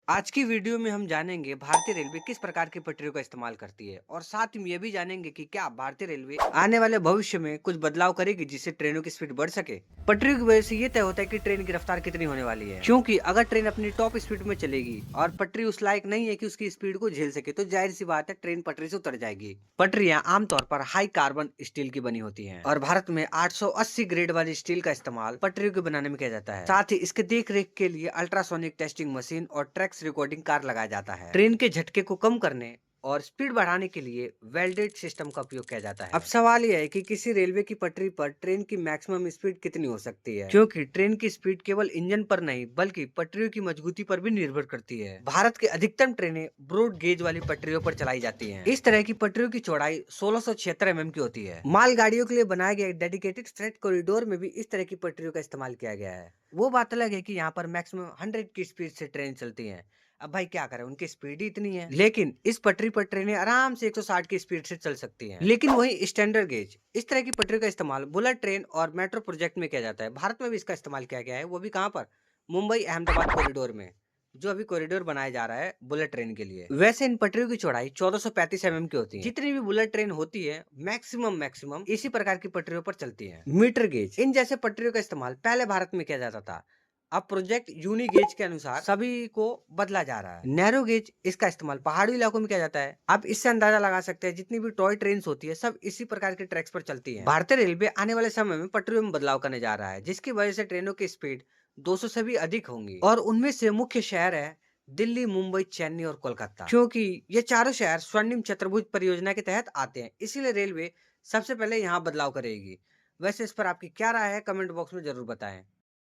आज की वीडियो में हम जानेंगे भारतीय रेलवे किस प्रकार की पटरियों का इस्तेमाल करती है और साथ ही में यह भी जानेंगे कि क्या भारतीय रेलवे आने वाले भविष्य में कुछ बदलाव करेगी जिससे ट्रेनों की स्पीड बढ़ सके। पटरियों की वजह से ये तय होता है कि ट्रेन की रफ्तार कितनी होने वाली है, क्योंकि अगर ट्रेन अपनी टॉप स्पीड में चलेगी और पटरी उस लायक नहीं है कि उसकी स्पीड को झेल सके तो जाहिर सी बात है ट्रेन पटरी से उतर जाएगी। पटरियां आमतौर पर हाई कार्बन स्टील की बनी होती हैं और भारत में 880 ग्रेड वाली स्टील का इस्तेमाल पटरियों को बनाने में किया जाता है। साथ ही इसके देख रेख के लिए अल्ट्रासोनिक टेस्टिंग मशीन और ट्रैक्स रिकॉर्डिंग कार लगाया जाता है। ट्रेन के झटके को कम करने और स्पीड बढ़ाने के लिए वेल्डेड सिस्टम का उपयोग किया जाता है। अब सवाल यह है कि किसी रेलवे की पटरी पर ट्रेन की मैक्सिमम स्पीड कितनी हो सकती है, क्योंकि ट्रेन की स्पीड केवल इंजन पर नहीं बल्कि पटरियों की मजबूती पर भी निर्भर करती है। भारत की अधिकतम ट्रेनें ब्रॉड गेज वाली पटरियों पर चलाई जाती हैं। इस तरह की पटरियों की चौड़ाई 1676 mm की होती है। मालगाड़ियों के लिए बनाए गए डेडिकेटेड फ्रेट कॉरिडोर में भी इस तरह की पटरियों का इस्तेमाल किया गया है। वो बात अलग है कि यहाँ पर मैक्सिमम 100 की स्पीड से ट्रेन चलती है। अब भाई क्या करें, उनकी स्पीड ही इतनी है, लेकिन इस पटरी पर ट्रेनें आराम से 160 की स्पीड से चल सकती हैं। लेकिन वही स्टैंडर्ड गेज इस तरह की पटरी का इस्तेमाल बुलेट ट्रेन और मेट्रो प्रोजेक्ट में किया जाता है। भारत में भी इसका इस्तेमाल किया गया है, वो भी कहाँ पर, मुंबई अहमदाबाद कॉरिडोर में, जो अभी कॉरिडोर बनाया जा रहा है बुलेट ट्रेन के लिए। वैसे इन पटरियों की चौड़ाई 1435 mm की होती है। जितनी भी बुलेट ट्रेन होती है मैक्सिमम इसी प्रकार की पटरियों पर चलती है। मीटर गेज इन जैसे पटरियों का इस्तेमाल पहले भारत में किया जाता था। अब प्रोजेक्ट यूनी गेज के अनुसार सभी को बदला जा रहा है। नैरो गेज इसका इस्तेमाल पहाड़ी इलाकों में किया जाता है। आप इससे अंदाजा लगा सकते हैं जितनी भी टॉय ट्रेन होती है सब इसी प्रकार के ट्रैक्स पर चलती है। भारतीय रेलवे आने वाले समय में पटरियों में बदलाव करने जा रहा है, जिसकी वजह से ट्रेनों की स्पीड 200 से भी अधिक होंगी और उनमें से मुख्य शहर है दिल्ली, मुंबई, चेन्नई और कोलकाता, क्योंकि ये चारों शहर स्वर्णिम चतुर्भुज परियोजना के तहत आते हैं। इसीलिए रेलवे सबसे पहले यहाँ बदलाव करेगी। वैसे इस पर आपकी क्या राय है, कमेंट बॉक्स में जरूर बताएं।